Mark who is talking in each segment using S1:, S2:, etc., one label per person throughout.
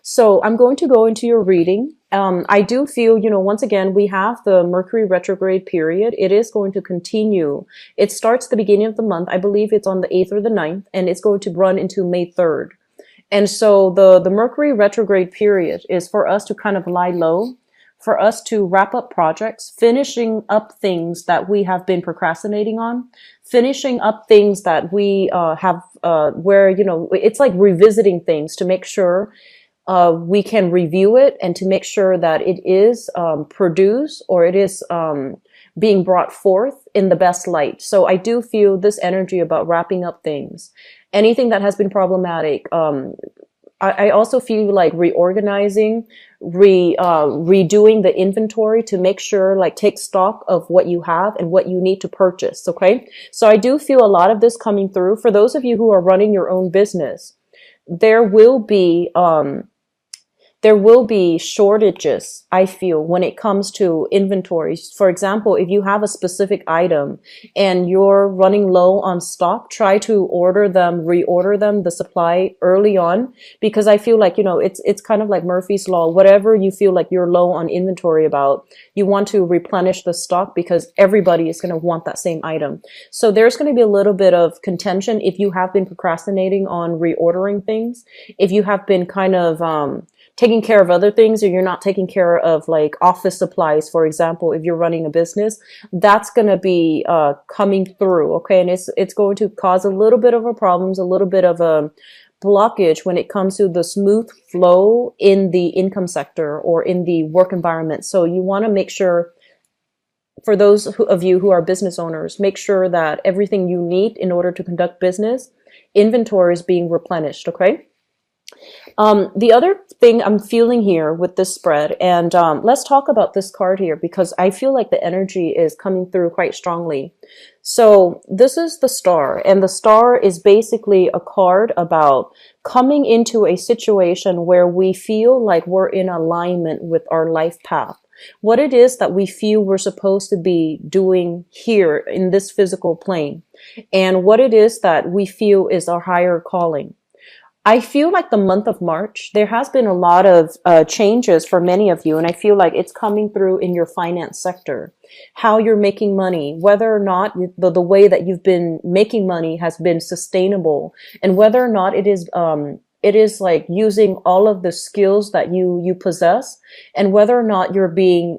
S1: So I'm going to go into your reading. I do feel, once again, we have the Mercury retrograde period. It is going to continue. It starts the beginning of the month. I believe it's on the 8th or the 9th, and it's going to run into May 3rd. And so the Mercury retrograde period is for us to kind of lie low, for us to wrap up projects, finishing up things that we have been procrastinating on, finishing up things that we have where, it's like revisiting things to make sure we can review it and to make sure that it is produced or it is being brought forth in the best light. So I do feel this energy about wrapping up things. Anything that has been problematic. I also feel like reorganizing, redoing the inventory to make sure, like, take stock of what you have and what you need to purchase. Okay. So I do feel a lot of this coming through. For those of you who are running your own business, there will be shortages, I feel, when it comes to inventories. For example, if you have a specific item and you're running low on stock, try to reorder them, the supply early on, because I feel like, it's kind of like Murphy's Law. Whatever you feel like you're low on inventory about, you want to replenish the stock because everybody is going to want that same item. So there's going to be a little bit of contention if you have been procrastinating on reordering things, if you have been kind of, taking care of other things, or you're not taking care of like office supplies, for example, if you're running a business, that's going to be coming through. Okay. And it's going to cause a little bit of a problems, a little bit of a blockage when it comes to the smooth flow in the income sector or in the work environment. So you want to make sure, for those of you who are business owners, make sure that everything you need in order to conduct business, inventory is being replenished. Okay. The other thing I'm feeling here with this spread, and let's talk about this card here because I feel like the energy is coming through quite strongly. So this is the Star, and the Star is basically a card about coming into a situation where we feel like we're in alignment with our life path. What it is that we feel we're supposed to be doing here in this physical plane, and what it is that we feel is our higher calling. I feel like the month of March, there has been a lot of changes for many of you, and I feel like it's coming through in your finance sector, how you're making money, whether or not the way that you've been making money has been sustainable, and whether or not it is like using all of the skills that you possess, and whether or not you're being,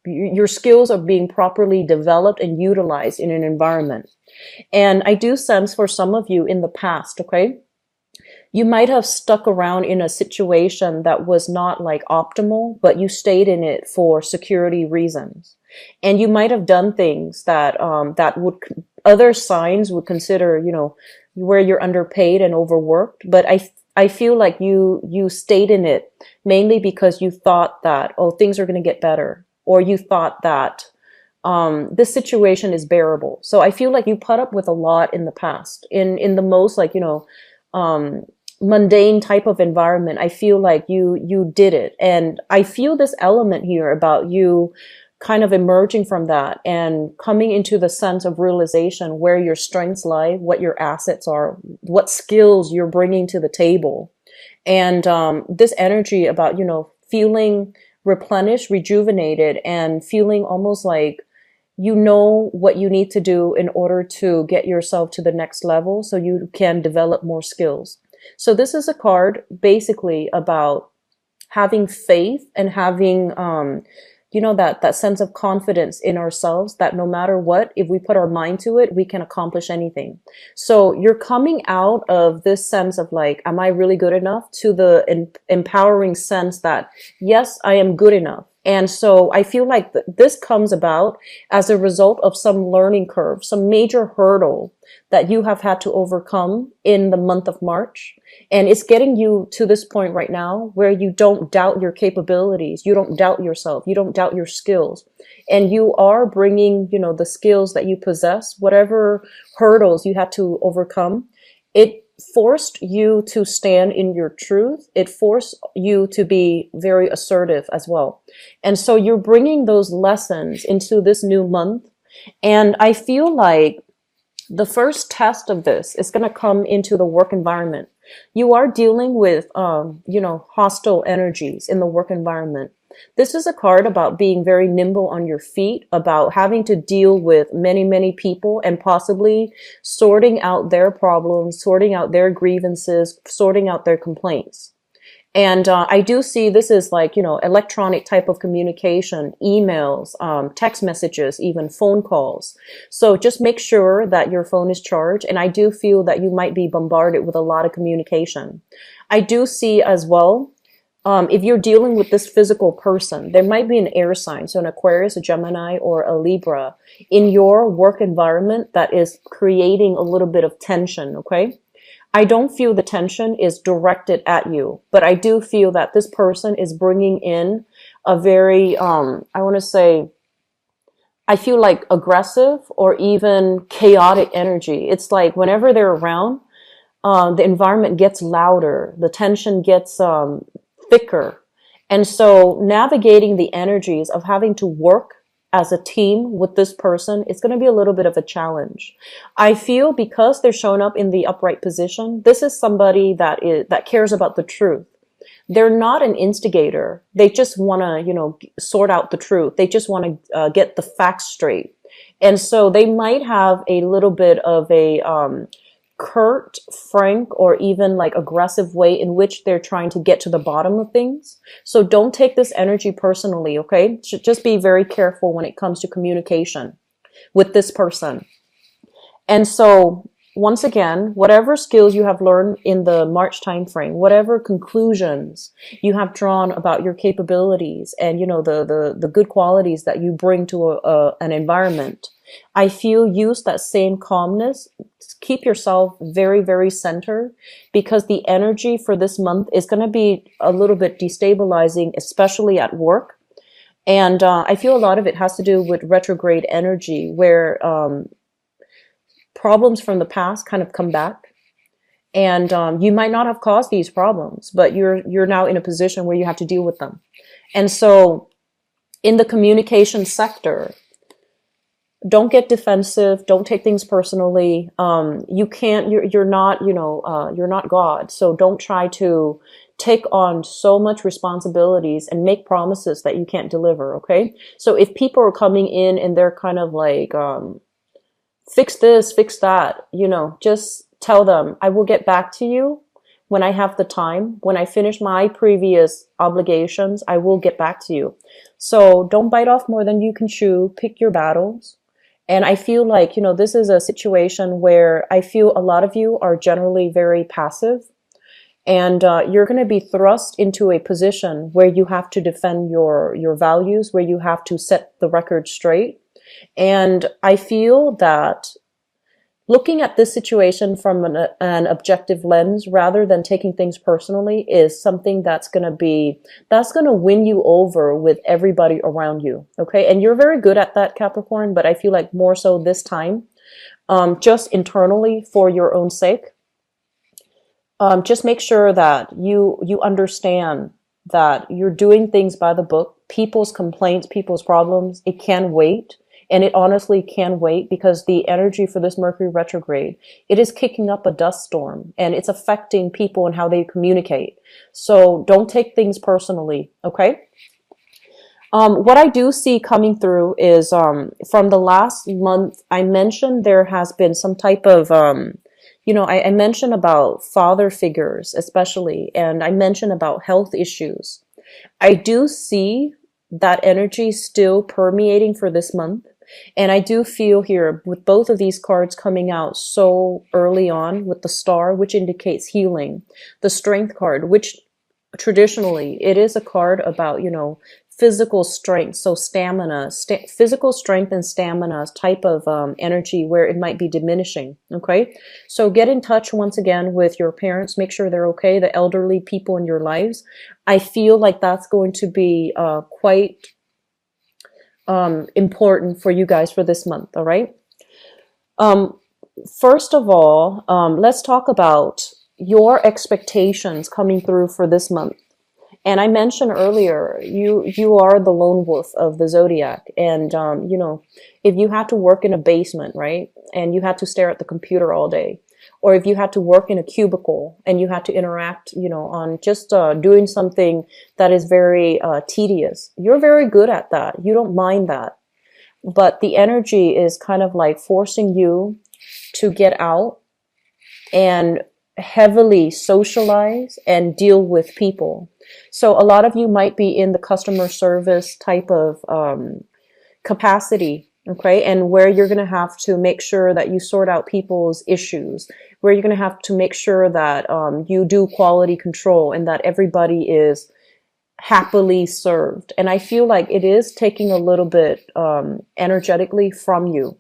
S1: your skills are being properly developed and utilized in an environment. And I do sense for some of you in the past, okay, you might have stuck around in a situation that was not like optimal, but you stayed in it for security reasons. And you might have done things that, that would, other signs would consider, where you're underpaid and overworked. But I feel like you stayed in it mainly because you thought that, oh, things are going to get better. Or you thought that, this situation is bearable. So I feel like you put up with a lot in the past in the most like, mundane type of environment. I feel like you did it. And I feel this element here about you kind of emerging from that and coming into the sense of realization where your strengths lie, what your assets are, what skills you're bringing to the table. And this energy about, feeling replenished, rejuvenated, and feeling almost like you know what you need to do in order to get yourself to the next level so you can develop more skills. So this is a card basically about having faith and having, that sense of confidence in ourselves that no matter what, if we put our mind to it, we can accomplish anything. So you're coming out of this sense of like, am I really good enough, to the empowering sense that, yes, I am good enough. And so I feel like this comes about as a result of some learning curve, some major hurdle that you have had to overcome in the month of March. And it's getting you to this point right now where you don't doubt your capabilities. You don't doubt yourself. You don't doubt your skills. And you are bringing, the skills that you possess, whatever hurdles you had to overcome. It forced you to stand in your truth. It forced you to be very assertive as well. And so you're bringing those lessons into this new month. And I feel like the first test of this is going to come into the work environment. You are dealing with, hostile energies in the work environment. This is a card about being very nimble on your feet, about having to deal with many, many people and possibly sorting out their problems, sorting out their grievances, sorting out their complaints. And I do see this is like, electronic type of communication, emails, text messages, even phone calls. So just make sure that your phone is charged. And I do feel that you might be bombarded with a lot of communication. I do see as well, if you're dealing with this physical person, there might be an air sign, so an Aquarius, a Gemini, or a Libra in your work environment that is creating a little bit of tension, okay? I don't feel the tension is directed at you, but I do feel that this person is bringing in a very, I want to say, I feel like aggressive or even chaotic energy. It's like whenever they're around, the environment gets louder, the tension gets thicker. And so navigating the energies of having to work as a team with this person, it's going to be a little bit of a challenge. I feel because they're showing up in the upright position, this is somebody that cares about the truth. They're not an instigator. They just want to, sort out the truth. They just want to get the facts straight. And so they might have a little bit of a curt, frank, or even like aggressive way in which they're trying to get to the bottom of things. So don't take this energy personally, okay? Just be very careful when it comes to communication with this person. And so once again, whatever skills you have learned in the March timeframe, whatever conclusions you have drawn about your capabilities and, the good qualities that you bring to an environment, I feel use that same calmness. Keep yourself very, very centered because the energy for this month is going to be a little bit destabilizing, especially at work. And I feel a lot of it has to do with retrograde energy where problems from the past kind of come back. And you might not have caused these problems, but you're now in a position where you have to deal with them. And so in the communication sector, don't get defensive. Don't take things personally. You're not God. So don't try to take on so much responsibilities and make promises that you can't deliver. Okay. So if people are coming in and they're kind of like, fix this, fix that, just tell them, I will get back to you when I have the time. When I finish my previous obligations, I will get back to you. So don't bite off more than you can chew. Pick your battles. And I feel like, this is a situation where I feel a lot of you are generally very passive and you're going to be thrust into a position where you have to defend your values, where you have to set the record straight. And I feel that looking at this situation from an objective lens rather than taking things personally is something that's going to win you over with everybody around you. Okay. And you're very good at that, Capricorn, but I feel like more so this time, just internally for your own sake, just make sure that you understand that you're doing things by the book. People's complaints, people's problems, it can wait. And it honestly can wait because the energy for this Mercury retrograde, it is kicking up a dust storm and it's affecting people and how they communicate. So don't take things personally, okay? What I do see coming through is from the last month, I mentioned there has been some type of, I mentioned about father figures especially, and I mentioned about health issues. I do see that energy still permeating for this month. And I do feel here with both of these cards coming out so early on with the star, which indicates healing, the strength card, which traditionally it is a card about, physical strength. So stamina, physical strength and stamina type of energy where it might be diminishing. Okay. So get in touch once again with your parents. Make sure they're okay. The elderly people in your lives. I feel like that's going to be quite important for you guys for this month. All right. First of all, let's talk about your expectations coming through for this month. And I mentioned earlier, you are the lone wolf of the zodiac. And, if you had to work in a basement, right, and you had to stare at the computer all day, or if you had to work in a cubicle and you had to interact, on just doing something that is very tedious. You're very good at that. You don't mind that. But the energy is kind of like forcing you to get out and heavily socialize and deal with people. So a lot of you might be in the customer service type of capacity, okay? And where you're going to have to make sure that you sort out people's issues, where you're going to have to make sure that you do quality control and that everybody is happily served. And I feel like it is taking a little bit energetically from you.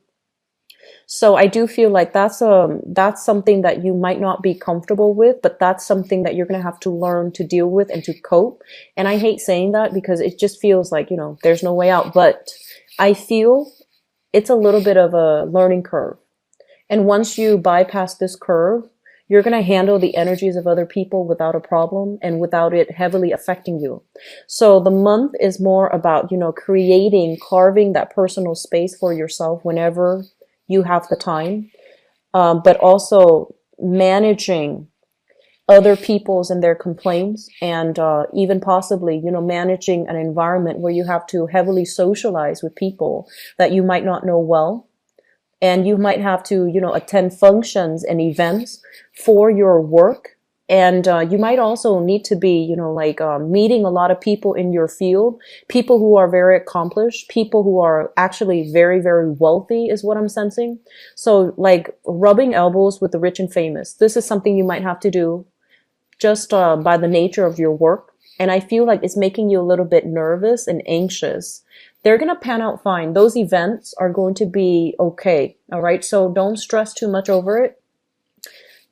S1: So I do feel like that's something that you might not be comfortable with, but that's something that you're going to have to learn to deal with and to cope. And I hate saying that because it just feels like, there's no way out, but I feel it's a little bit of a learning curve. And once you bypass this curve, you're going to handle the energies of other people without a problem and without it heavily affecting you. So the month is more about, carving that personal space for yourself whenever you have the time, but also managing other people's and their complaints, and even possibly, managing an environment where you have to heavily socialize with people that you might not know well. And you might have to, attend functions and events for your work. And you might also need to be, meeting a lot of people in your field, people who are very accomplished, people who are actually very, very wealthy is what I'm sensing. So like rubbing elbows with the rich and famous. This is something you might have to do just by the nature of your work. And I feel like it's making you a little bit nervous and anxious. They're going to pan out fine. Those events are going to be okay. All right. So don't stress too much over it.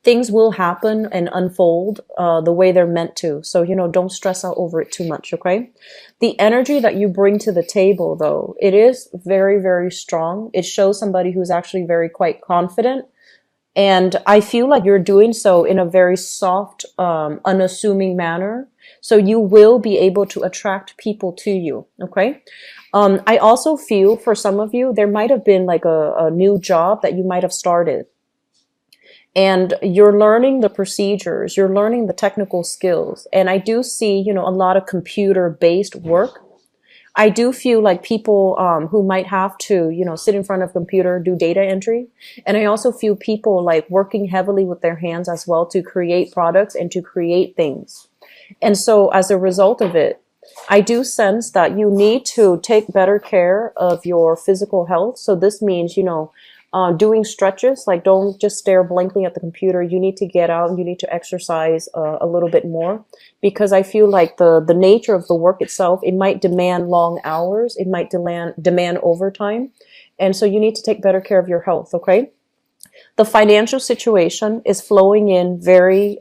S1: Things will happen and unfold the way they're meant to. So, don't stress out over it too much, okay? The energy that you bring to the table, though, it is very, very strong. It shows somebody who's actually very quite confident. And I feel like you're doing so in a very soft, unassuming manner. So you will be able to attract people to you, okay? I also feel for some of you, there might have been like a new job that you might have started. And you're learning the procedures, you're learning the technical skills. And I do see, a lot of computer-based work. I do feel like people who might have to, sit in front of a computer, do data entry. And I also feel people like working heavily with their hands as well to create products and to create things. And so as a result of it, I do sense that you need to take better care of your physical health. So this means, doing stretches, like don't just stare blankly at the computer. You need to get out and you need to exercise a little bit more, because I feel like the nature of the work itself, it might demand long hours. It might demand overtime. And so you need to take better care of your health. Okay. The financial situation is flowing in very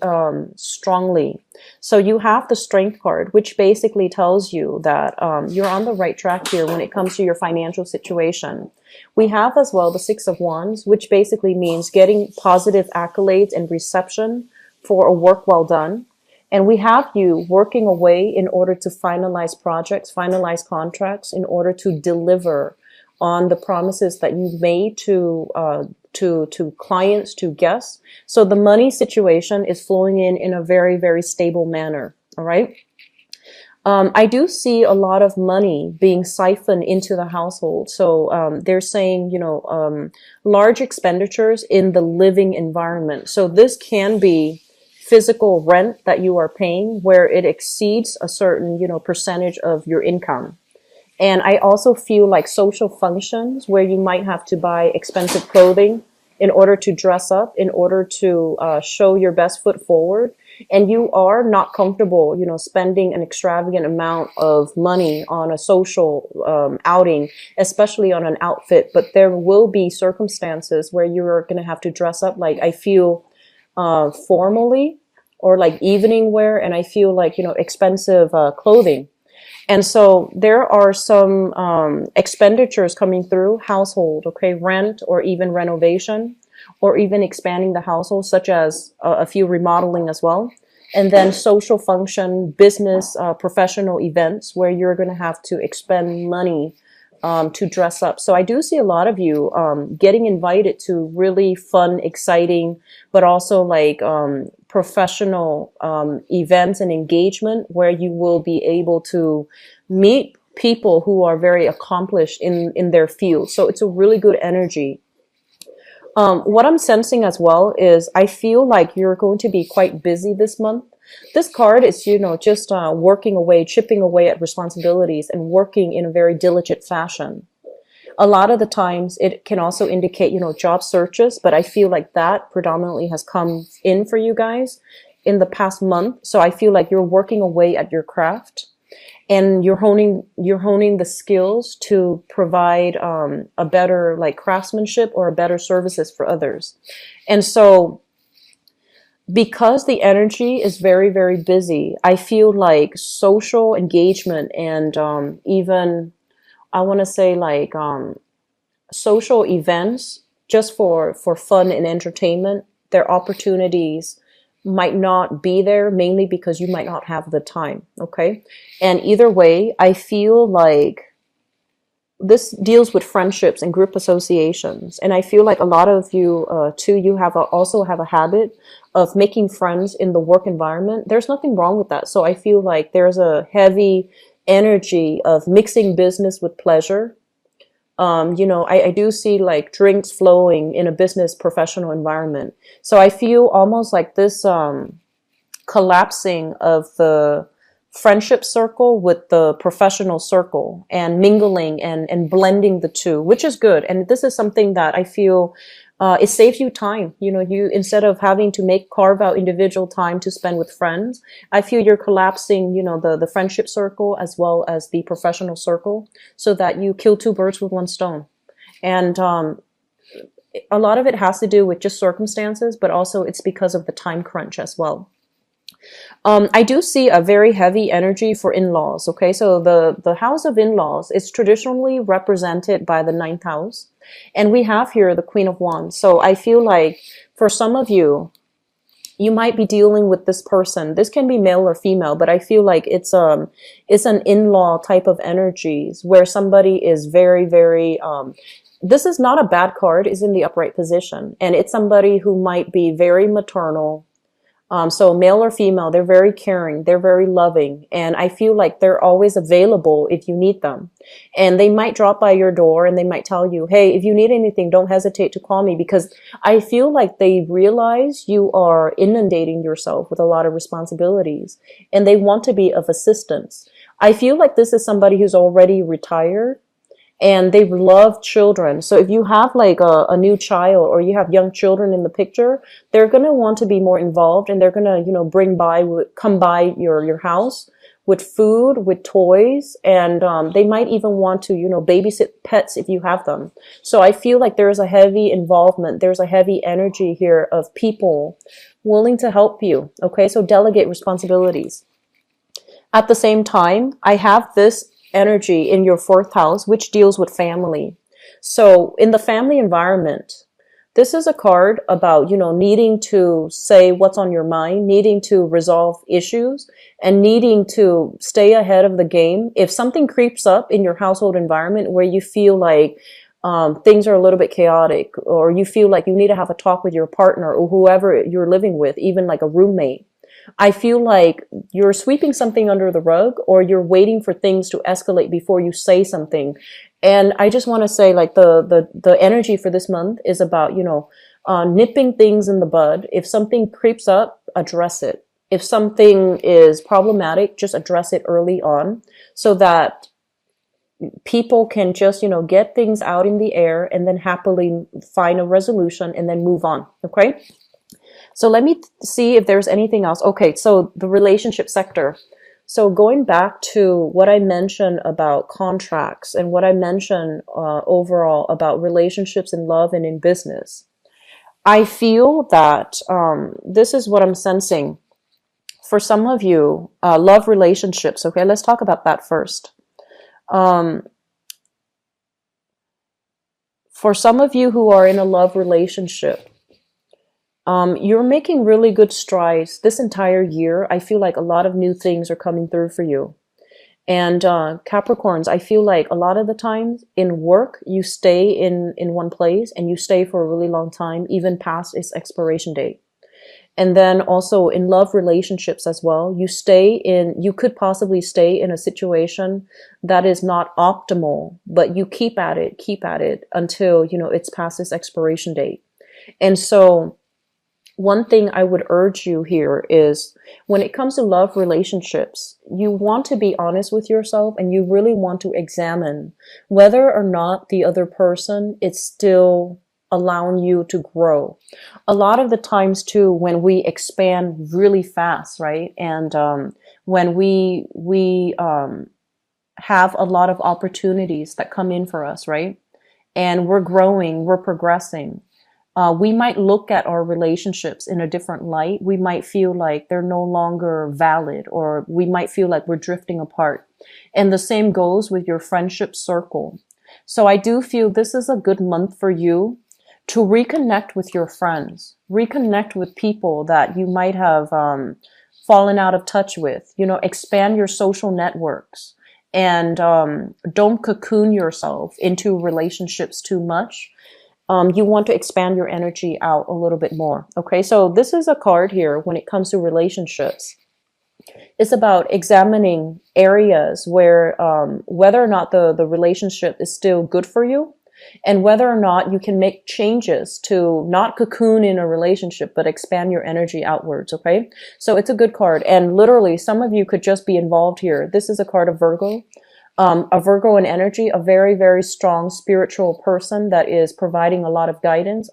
S1: strongly. So you have the Strength card, which basically tells you that you're on the right track here when it comes to your financial situation. We have as well the Six of Wands, which basically means getting positive accolades and reception for a work well done. And we have you working away in order to finalize projects, finalize contracts, in order to deliver on the promises that you've made to clients, to guests. So the money situation is flowing in a very, very stable manner. All right. I do see a lot of money being siphoned into the household. So they're saying, large expenditures in the living environment. So this can be physical rent that you are paying where it exceeds a certain, percentage of your income. And I also feel like social functions where you might have to buy expensive clothing in order to dress up, in order to show your best foot forward. And you are not comfortable, spending an extravagant amount of money on a social outing, especially on an outfit. But there will be circumstances where you're going to have to dress up, like I feel formally, or like evening wear. And I feel like, expensive clothing. And so there are some expenditures coming through household, okay, rent or even renovation or even expanding the household, such as a few remodeling as well. And then social function, business, professional events where you're going to have to expend money to dress up. So I do see a lot of you getting invited to really fun, exciting, but also like professional events and engagement where you will be able to meet people who are very accomplished in their field. So it's a really good energy. What I'm sensing as well is I feel like you're going to be quite busy this month. This card is, just working away, chipping away at responsibilities and working in a very diligent fashion. A lot of the times it can also indicate, job searches, but I feel like that predominantly has come in for you guys in the past month. So I feel like you're working away at your craft and you're honing the skills to provide a better like craftsmanship or a better services for others. And so because the energy is very, very busy, I feel like social engagement and even I want to say like social events just for fun and entertainment, their opportunities might not be there mainly because you might not have the time. Okay. And either way, I feel like this deals with friendships and group associations. And I feel like a lot of you, too, you also have a habit of making friends in the work environment. There's nothing wrong with that. So I feel like there's a heavy energy of mixing business with pleasure. I do see like drinks flowing in a business professional environment. So I feel almost like this collapsing of the friendship circle with the professional circle and mingling and blending the two, which is good. And this is something that I feel it saves you time. You instead of having to carve out individual time to spend with friends, I feel you're collapsing, the friendship circle as well as the professional circle so that you kill two birds with one stone. And a lot of it has to do with just circumstances, but also it's because of the time crunch as well. I do see a very heavy energy for in-laws. Okay, so the house of in-laws is traditionally represented by the ninth house. And we have here the Queen of Wands. So I feel like for some of you, you might be dealing with this person. This can be male or female, but I feel like it's an in-law type of energies where somebody is very, very, this is not a bad card, is in the upright position. And it's somebody who might be very maternal. So male or female, they're very caring, they're very loving, and I feel like they're always available if you need them. And they might drop by your door and they might tell you, hey, if you need anything, don't hesitate to call me, because I feel like they realize you are inundating yourself with a lot of responsibilities and they want to be of assistance. I feel like this is somebody who's already retired and they love children. So if you have like a new child or you have young children in the picture, they're going to want to be more involved and they're going to, come by your house with food, with toys, and they might even want to, babysit pets if you have them. So I feel like there's a heavy involvement. There's a heavy energy here of people willing to help you. Okay, so delegate responsibilities. At the same time, I have this energy in your fourth house, which deals with family. So in the family environment, this is a card about, needing to say what's on your mind, needing to resolve issues, and needing to stay ahead of the game. If something creeps up in your household environment where you feel like things are a little bit chaotic, or you feel like you need to have a talk with your partner or whoever you're living with, even like a roommate, I feel like you're sweeping something under the rug or you're waiting for things to escalate before you say something. And I just want to say like the energy for this month is about, nipping things in the bud. If something creeps up, address it. If something is problematic, just address it early on so that people can just, get things out in the air and then happily find a resolution and then move on. Okay. So let me see if there's anything else. Okay, so the relationship sector. So going back to what I mentioned about contracts and what I mentioned overall about relationships in love and in business, I feel that this is what I'm sensing. For some of you, love relationships. Okay, let's talk about that first. For some of you who are in a love relationship, you're making really good strides this entire year. I feel like a lot of new things are coming through for you. And Capricorns, I feel like a lot of the times in work, you stay in one place and you stay for a really long time, even past its expiration date. And then also in love relationships as well, you could possibly stay in a situation that is not optimal, but you keep at it until, it's past its expiration date. And so one thing I would urge you here is when it comes to love relationships, you want to be honest with yourself and you really want to examine whether or not the other person is still allowing you to grow. A lot of the times too, when we expand really fast, right? And when we have a lot of opportunities that come in for us, right? And we're growing, we're progressing. We might look at our relationships in a different light. We might feel like they're no longer valid, or we might feel like we're drifting apart. And the same goes with your friendship circle. So I do feel this is a good month for you to reconnect with your friends, reconnect with people that you might have fallen out of touch with, expand your social networks, and don't cocoon yourself into relationships too much. You want to expand your energy out a little bit more. Okay, so this is a card here when it comes to relationships. It's about examining areas where whether or not the relationship is still good for you, and whether or not you can make changes to not cocoon in a relationship, but expand your energy outwards. Okay, so it's a good card. And literally, some of you could just be involved here. This is a card of Virgo. A Virgo in energy, a very, very strong spiritual person that is providing a lot of guidance,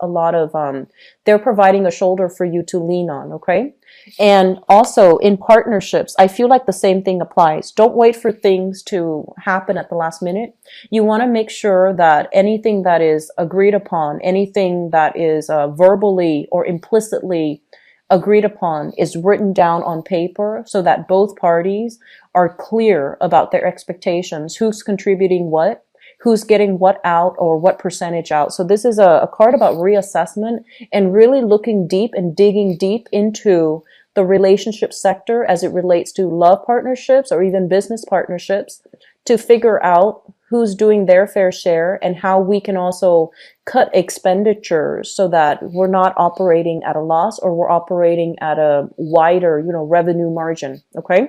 S1: they're providing a shoulder for you to lean on, okay? And also in partnerships, I feel like the same thing applies. Don't wait for things to happen at the last minute. You want to make sure that anything that is agreed upon, anything that is verbally or implicitly agreed upon is written down on paper so that both parties are clear about their expectations, who's contributing what, who's getting what out or what percentage out. So this is a card about reassessment and really looking deep and digging deep into the relationship sector as it relates to love partnerships or even business partnerships to figure out who's doing their fair share and how we can also cut expenditures so that we're not operating at a loss or we're operating at a wider, revenue margin. Okay.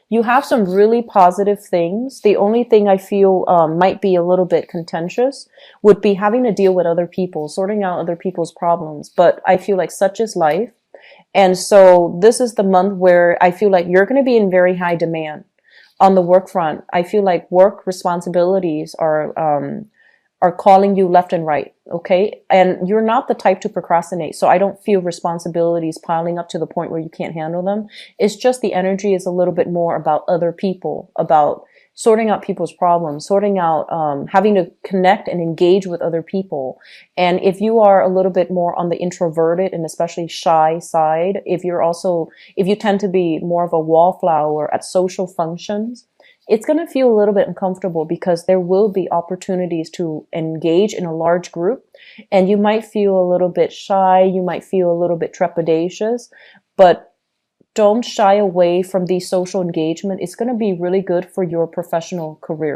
S1: You have some really positive things. The only thing I feel might be a little bit contentious would be having to deal with other people, sorting out other people's problems. But I feel like such is life. And so this is the month where I feel like you're going to be in very high demand. On the work front, I feel like work responsibilities are calling you left and right, okay? And you're not the type to procrastinate, so I don't feel responsibilities piling up to the point where you can't handle them. It's just the energy is a little bit more about other people, about sorting out people's problems, sorting out, having to connect and engage with other people. And if you are a little bit more on the introverted and especially shy side, if you tend to be more of a wallflower at social functions, it's going to feel a little bit uncomfortable because there will be opportunities to engage in a large group and you might feel a little bit shy, you might feel a little bit trepidatious, but don't shy away from the social engagement. It's going to be really good for your professional career.